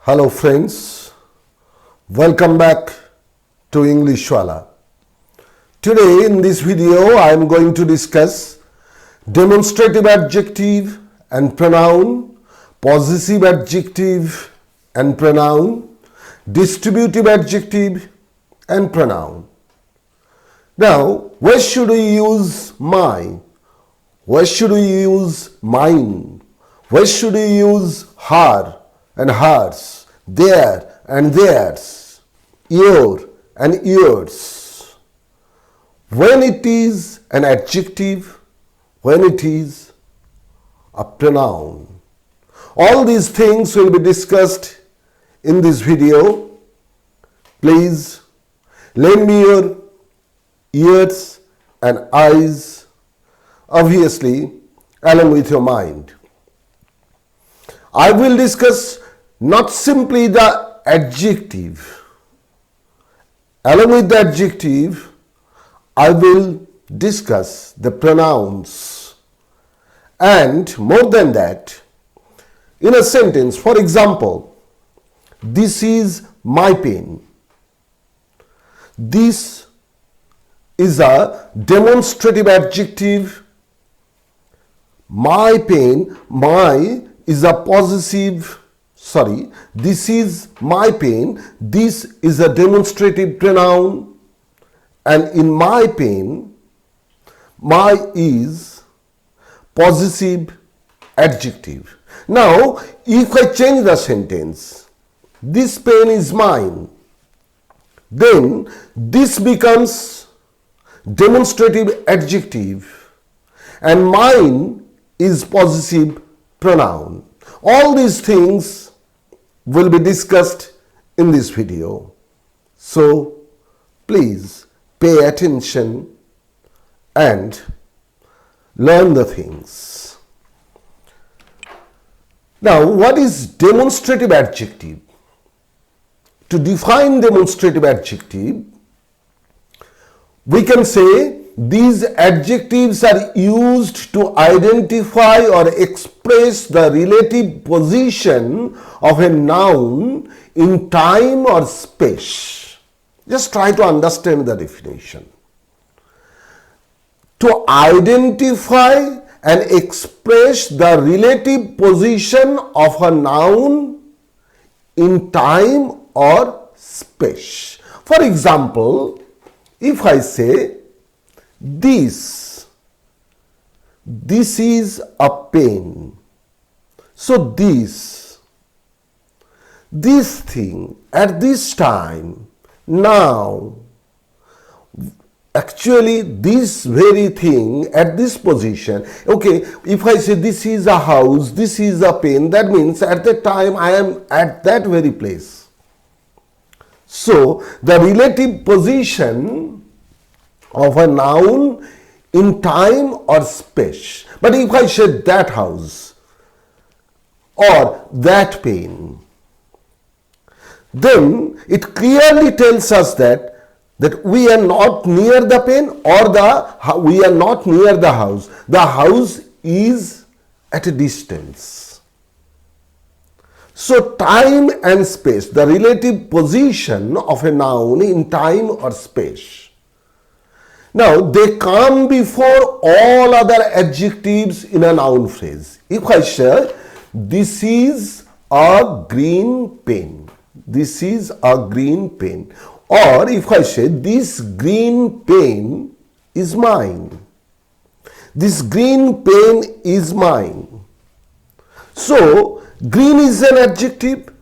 Hello friends, welcome back to English Wala. Today in this video I am going to discuss demonstrative adjective and pronoun, possessive adjective and pronoun, distributive adjective and pronoun. Now, where should we use my? Where should we use mine? Where should we use her and hers, their and theirs, your and yours? When it is an adjective, when it is a pronoun. All these things will be discussed in this video. Please lend me your ears and eyes, obviously along with your mind. I will discuss not simply the adjective. Along with the adjective, I will discuss the pronouns. And more than that, in a sentence, for example, this is my pen. This is a demonstrative adjective. My pen, my is a possessive. This is my pen. This is a demonstrative pronoun. And in my pen, my is possessive adjective. Now, if I change the sentence, this pen is mine, then this becomes demonstrative adjective and mine is possessive pronoun. All these things will be discussed in this video. So, please pay attention and learn the things. Now, what is demonstrative adjective? To define demonstrative adjective, we can say these adjectives are used to identify or express the relative position of a noun in time or space. Just try to understand the definition. To identify and express the relative position of a noun in time or space. For example, if I say this is a pen. So this thing at this time, now, actually this very thing at this position. Okay, if I say this is a house, this is a pen, that means at that time I am at that very place. So the relative position of a noun in time or space. But if I say that house or that pen, then it clearly tells us that we are not near the pen or we are not near the house. The house is at a distance. So time and space, the relative position of a noun in time or space. Now, they come before all other adjectives in a noun phrase. If I say, this is a green pen. This is a green pen. Or if I say, this green pen is mine. This green pen is mine. So, green is an adjective,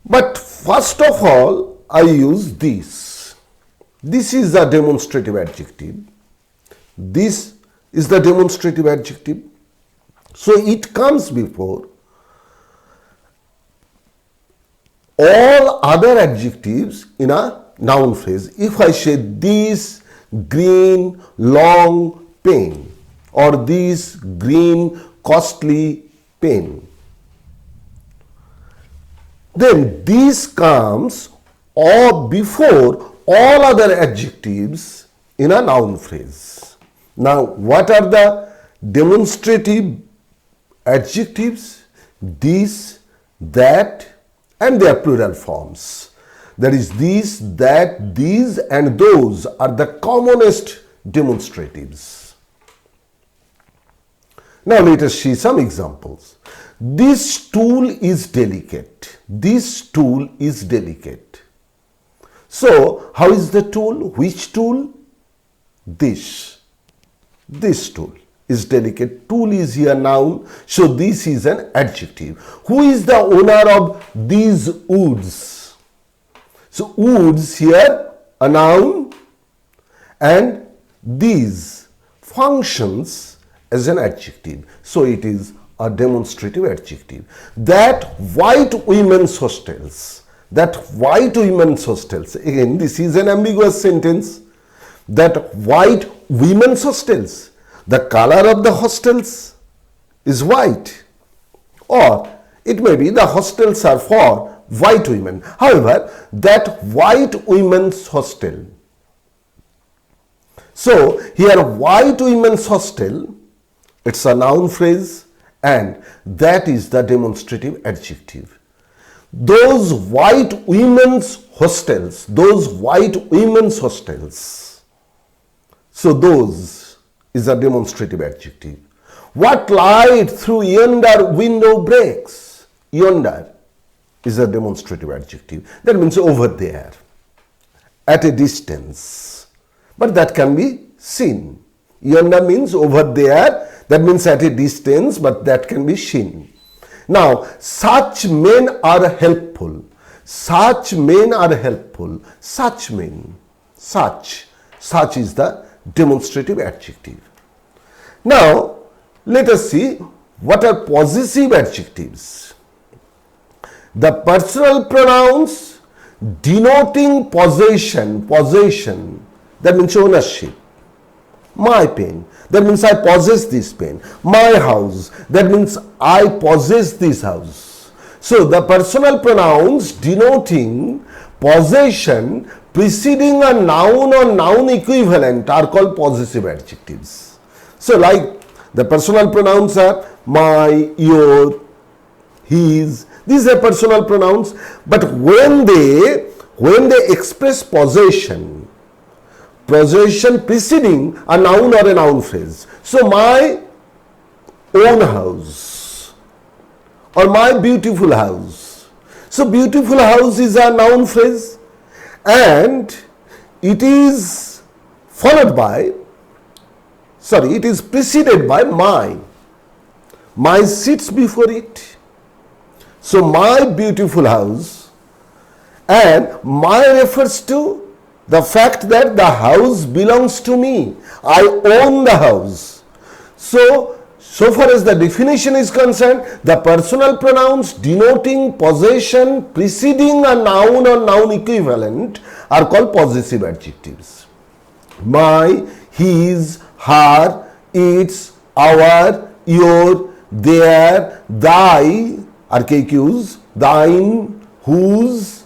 but first of all, I use this. This is a demonstrative adjective. This is the demonstrative adjective. So it comes before all other adjectives in a noun phrase. If I say this green long pen or this green costly pen, then this comes or before all other adjectives in a noun phrase. Now, what are the demonstrative adjectives? This, that and their plural forms. That is, these, that, these and those are the commonest demonstratives. Now let us see some examples. This tool is delicate. This tool is delicate. So, how is the tool? Which tool? This. This tool is delicate. Tool is here noun. So, this is an adjective. Who is the owner of these woods? So, woods here a noun and these functions as an adjective. So, it is a demonstrative adjective. That white women's hostels. That white women's hostels. Again, this is an ambiguous sentence. That white women's hostels. The color of the hostels is white. Or it may be the hostels are for white women. However, that white women's hostel. So, here white women's hostel, it's a noun phrase and that is the demonstrative adjective. Those white women's hostels, those white women's hostels. So, those is a demonstrative adjective. What light through yonder window breaks? Yonder is a demonstrative adjective. That means over there, at a distance. But that can be seen. Yonder means over there. That means at a distance, but that can be seen. Now, such men are helpful. Such men are helpful. Such men. Such is the demonstrative adjective. Now, let us see what are possessive adjectives. The personal pronouns denoting possession, that means ownership. My pen, that means I possess this pen. My house, that means I possess this house. So the personal pronouns denoting possession preceding a noun or noun equivalent are called possessive adjectives. So like the personal pronouns are my, your, his. These are personal pronouns, but when they express possession preceding a noun or a noun phrase. So my own house or my beautiful house. So beautiful house is a noun phrase and it is followed by, it is preceded by my. My sits before it. So my beautiful house, and my refers to the fact that the house belongs to me. I own the house. So far as the definition is concerned, the personal pronouns denoting possession preceding a noun or noun equivalent are called possessive adjectives. My, his, her, its, our, your, their, thy, archaic use, thine, whose,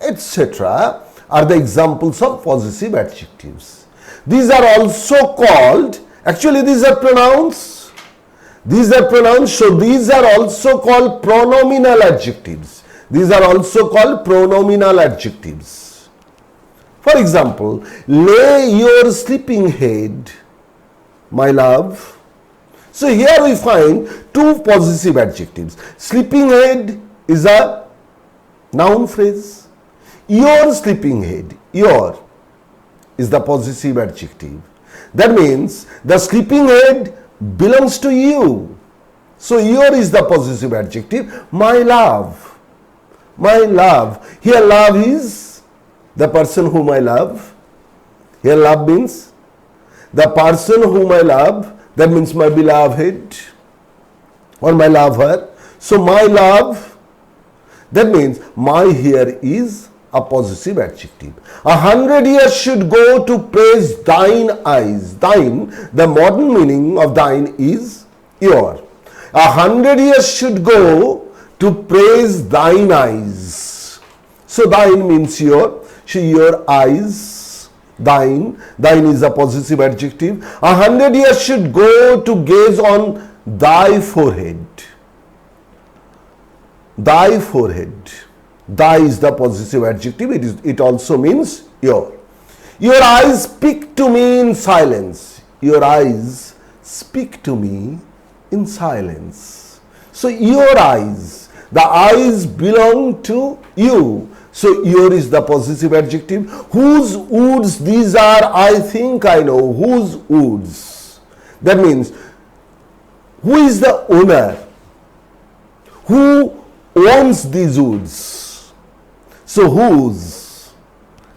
etc. are the examples of possessive adjectives. These are also called, actually these are pronouns. These are pronouns, so these are also called pronominal adjectives. These are also called pronominal adjectives. For example, lay your sleeping head, my love. So here we find two possessive adjectives. Sleeping head is a noun phrase. Your sleeping head, your is the possessive adjective. That means the sleeping head belongs to you. So your is the possessive adjective. My love. My love. Here love is the person whom I love. Here love means the person whom I love. That means my beloved or my lover. So my love, that means my here is a possessive adjective. 100 years should go to praise thine eyes. Thine, the modern meaning of thine is your. 100 years should go to praise thine eyes. So thine means your. So your eyes, thine. Thine is a possessive adjective. 100 years should go to gaze on thy forehead. Thy forehead. Thy is the possessive adjective. It also means your. Your eyes speak to me in silence. Your eyes speak to me in silence. So your eyes, the eyes belong to you. So your is the possessive adjective. Whose woods these are? I think I know. Whose woods? That means who is the owner? Who owns these woods? So whose?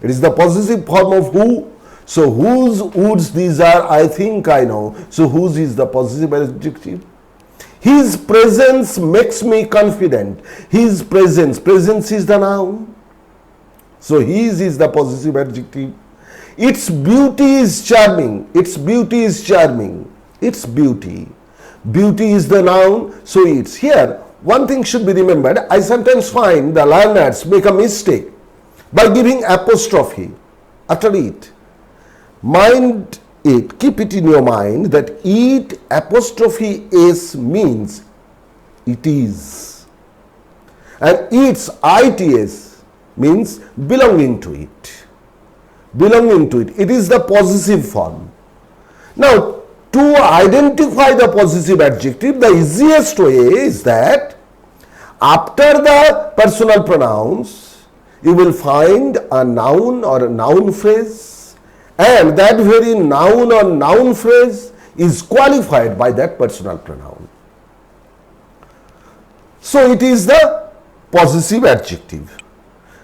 It is the possessive form of who. So whose woods these are? I think I know. So whose is the possessive adjective. His presence makes me confident. His presence. Presence is the noun. So his is the possessive adjective. Its beauty is charming. Its beauty is charming. Its beauty. Beauty is the noun. So it's here. One thing should be remembered. I sometimes find the learners make a mistake by giving apostrophe after it. Mind it, keep it in your mind that it apostrophe s means it is, and its its means belonging to it. Belonging to it. It is the possessive form. Now, to identify the possessive adjective, the easiest way is that after the personal pronouns, you will find a noun or a noun phrase, and that very noun or noun phrase is qualified by that personal pronoun. So it is the possessive adjective.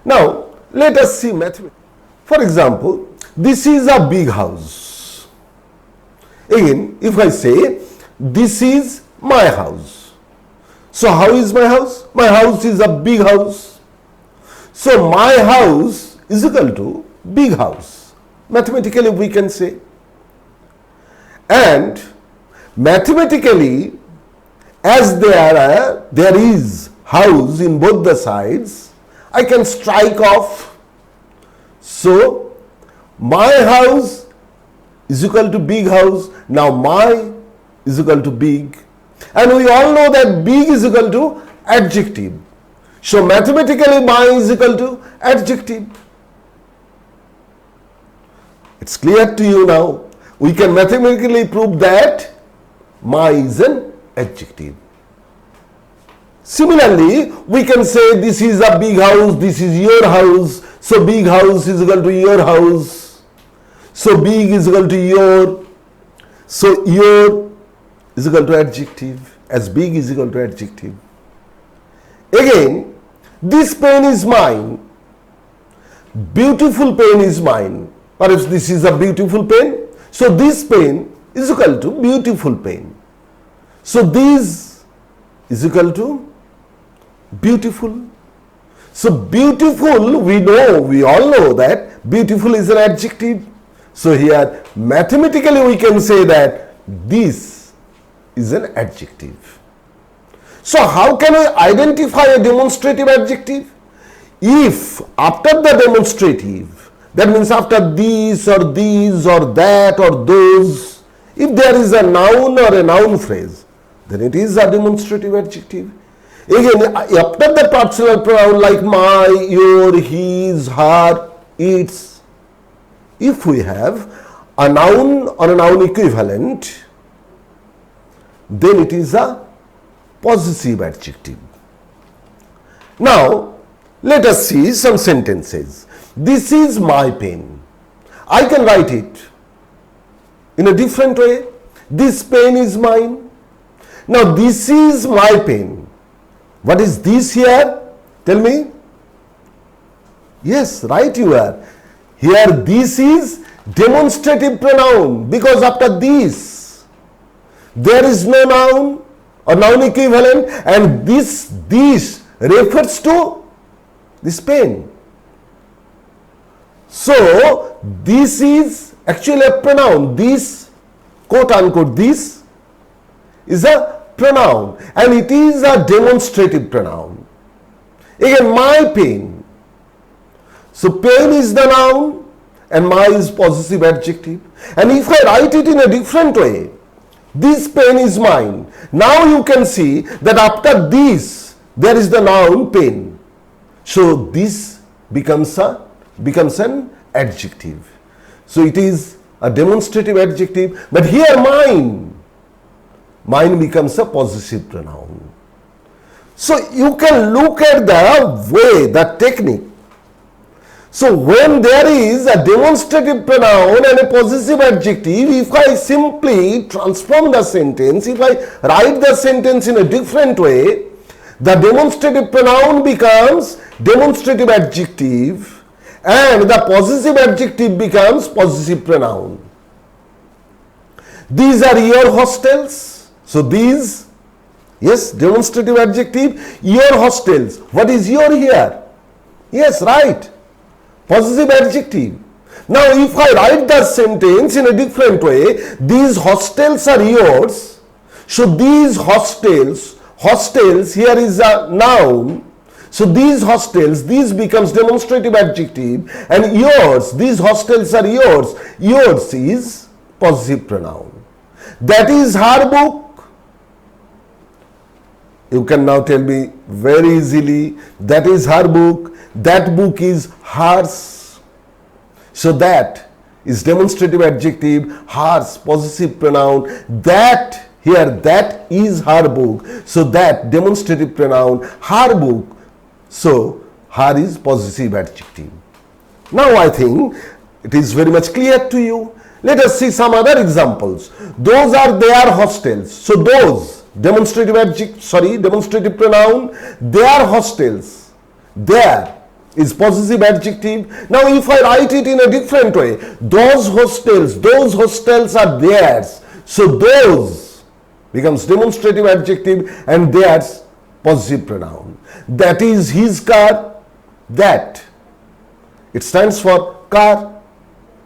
Now let us see mathematics. For example, this is a big house. Again, if I say this is my house, so how is my house? My house is a big house. So my house is equal to big house. Mathematically we can say. And mathematically, as there is house in both the sides, I can strike off. So my house is equal to big house. Now my is equal to big. And we all know that big is equal to adjective. So mathematically my is equal to adjective. It's clear to you now. We can mathematically prove that my is an adjective. Similarly, we can say this is a big house, this is your house. So big house is equal to your house. So big is equal to your. So your is equal to adjective, as big is equal to adjective. Again, this pen is mine. Beautiful pen is mine. Perhaps this is a beautiful pen. So this pen is equal to beautiful pen. So this is equal to beautiful. So beautiful, we all know that beautiful is an adjective. So here mathematically we can say that this is an adjective. So how can I identify a demonstrative adjective? If after the demonstrative, that means after these or that or those, if there is a noun or a noun phrase, then it is a demonstrative adjective. Again, after the personal pronoun like my, your, his, her, its, if we have a noun or a noun equivalent, then it is a possessive adjective. Now, let us see some sentences. This is my pen. I can write it in a different way. This pen is mine. Now, this is my pen. What is this here? Tell me. Yes, right you are. Here this is demonstrative pronoun because after this there is no noun or noun equivalent, and this refers to this pen. So this is actually a pronoun. This, quote unquote, this is a pronoun and it is a demonstrative pronoun. Again, my pen. So pen is the noun and my is possessive adjective. And if I write it in a different way, this pen is mine. Now you can see that after this there is the noun pen. So this becomes an adjective. So it is a demonstrative adjective, but here mine becomes a possessive pronoun. So you can look at the way, the technique. So when there is a demonstrative pronoun and a possessive adjective, if I simply transform the sentence, if I write the sentence in a different way, the demonstrative pronoun becomes demonstrative adjective and the possessive adjective becomes possessive pronoun. These are your hostels. So these, yes, demonstrative adjective, your hostels. What is your here? Yes, right. Possessive adjective. Now if I write the sentence in a different way, these hostels are yours. So these hostels here is a noun. So these hostels, these becomes demonstrative adjective, and yours, these hostels are yours. Yours is possessive pronoun. That is her book. You can now tell me very easily, that is her book. That book is hers. So that is demonstrative adjective, hers, possessive pronoun. That here, that is her book. So that demonstrative pronoun, her book. So her is possessive adjective. Now I think it is very much clear to you. Let us see some other examples. Those are their hostels. So those, demonstrative adjective, demonstrative pronoun, their hostels. There is possessive adjective. Now if I write it in a different way, those hostels are theirs. So those becomes demonstrative adjective and theirs possessive pronoun. That is his car. That, it stands for car.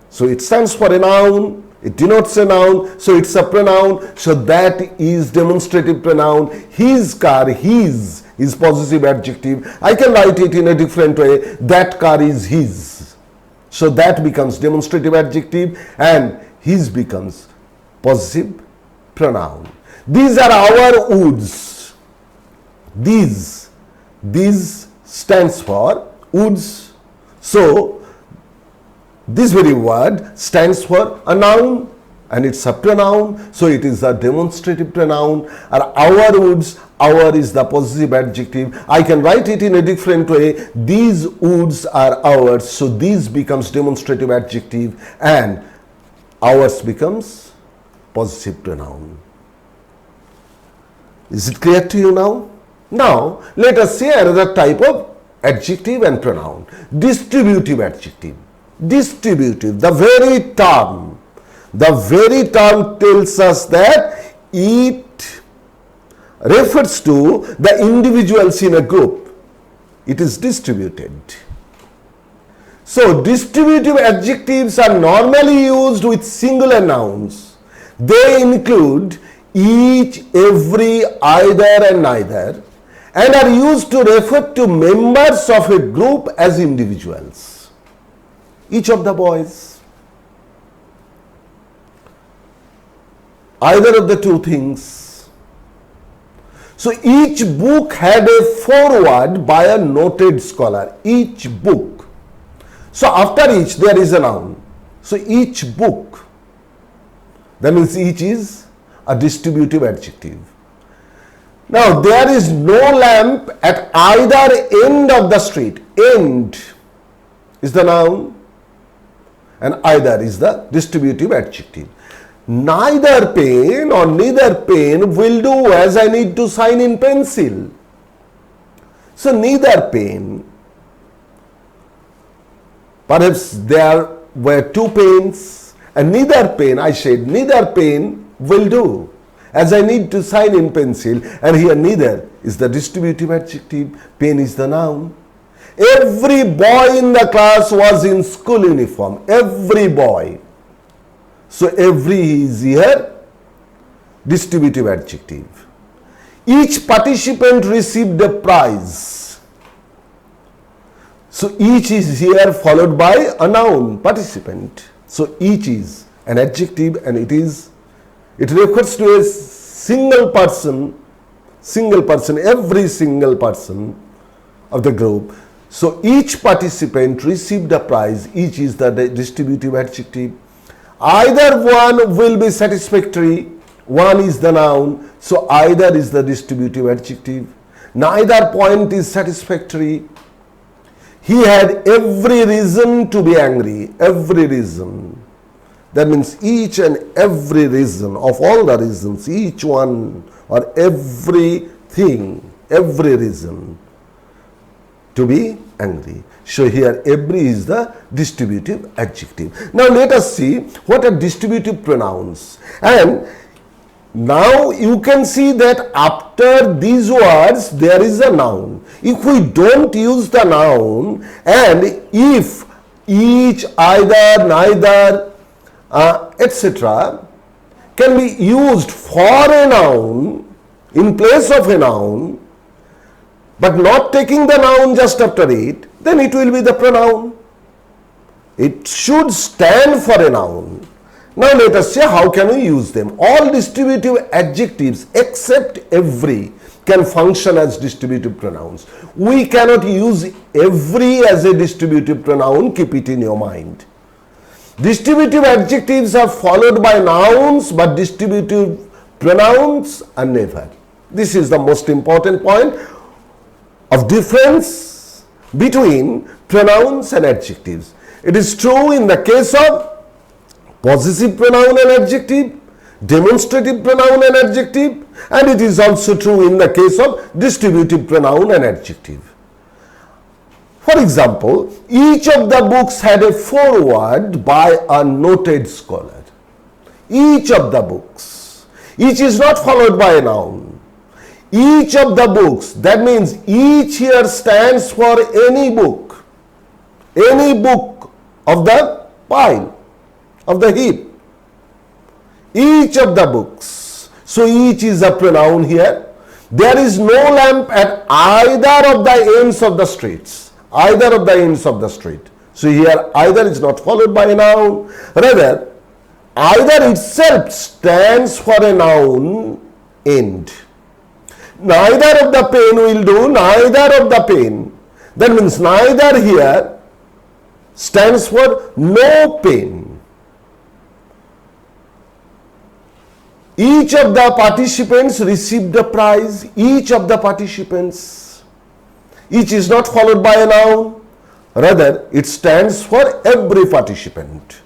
So it stands for a noun. It denotes a noun. So it's a pronoun. So that is demonstrative pronoun. His car, his is possessive adjective. I can write it in a different way. That car is his. So that becomes demonstrative adjective and his becomes possessive pronoun. These are our woods. These stands for woods. So this very word stands for a noun and it's a pronoun. So it is a demonstrative pronoun. And our woods, our is the possessive adjective. I can write it in a different way. These woods are ours. So these becomes demonstrative adjective and ours becomes possessive pronoun. Is it clear to you now? Now let us see another type of adjective and pronoun. Distributive adjective. Distributive, the very term tells us that it refers to the individuals in a group. It is distributed. So distributive adjectives are normally used with singular nouns. They include each, every, either and neither, and are used to refer to members of a group as individuals. Each of the boys, either of the two things. So each book had a foreword by a noted scholar. Each book. So after each there is a noun. So each book. That means each is a distributive adjective. Now there is no lamp at either end of the street. End is the noun and either is the distributive adjective. Neither pen or neither pen will do as I need to sign in pencil. So neither pen, perhaps there were two pens and neither pen, I said neither pen will do as I need to sign in pencil, and here neither is the distributive adjective, pen is the noun. Every boy in the class was in school uniform. Every boy. So every is here distributive adjective. Each participant received a prize. So each is here followed by a noun, participant. So each is an adjective and it refers to a single person, every single person of the group. So each participant received a prize. Each is the distributive adjective. Either one will be satisfactory. One is the noun. So either is the distributive adjective. Neither point is satisfactory. He had every reason to be angry. Every reason. That means each and every reason, of all the reasons, each one or everything, every reason to be angry. So here every is the distributive adjective. Now let us see what are distributive pronouns. And now you can see that after these words there is a noun. If we don't use the noun, and if each, either, neither, etc. can be used for a noun in place of a noun, but not taking the noun just after it, then it will be the pronoun. It should stand for a noun. Now let us see how can we use them. All distributive adjectives except every can function as distributive pronouns. We cannot use every as a distributive pronoun. Keep it in your mind. Distributive adjectives are followed by nouns, but distributive pronouns are never. This is the most important point of difference between pronouns and adjectives. It is true in the case of possessive pronoun and adjective, demonstrative pronoun and adjective, and it is also true in the case of distributive pronoun and adjective. For example, each of the books had a foreword by a noted scholar. Each of the books. Each is not followed by a noun. Each of the books, that means each here stands for any book of the pile, of the heap. Each of the books. So each is a pronoun here. There is no lamp at either of the ends of the streets. Either of the ends of the street. So here either is not followed by a noun. Rather, either itself stands for a noun end. Neither of the pen will do, neither of the pen. That means neither here stands for no pen. Each of the participants received a prize. Each of the participants. Each is not followed by a noun. Rather, it stands for every participant.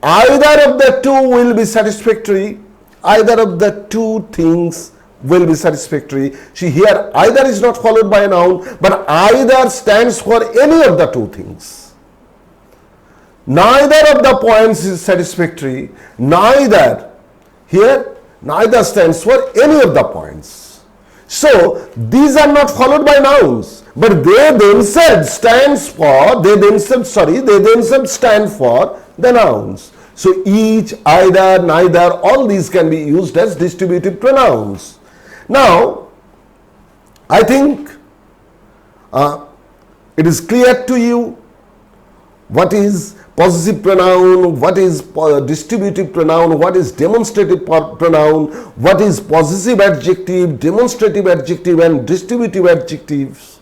Either of the two will be satisfactory. Either of the two things will be satisfactory. See here, either is not followed by a noun, but either stands for any of the two things. Neither of the points is satisfactory. Neither stands for any of the points. So these are not followed by nouns, but they themselves stand for the nouns. So each, either, neither, all these can be used as distributive pronouns. Now, I think it is clear to you what is possessive pronoun, what is distributive pronoun, what is demonstrative pronoun, what is possessive adjective, demonstrative adjective and distributive adjectives,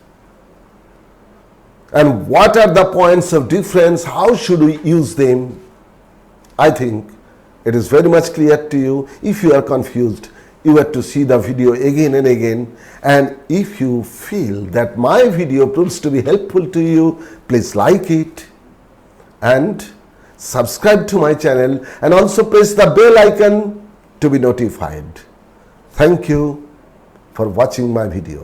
and what are the points of difference, how should we use them. I think it is very much clear to you. If you are confused, you have to see the video again and again, and if you feel that my video proves to be helpful to you, please like it and subscribe to my channel, and also press the bell icon to be notified. Thank you for watching my video.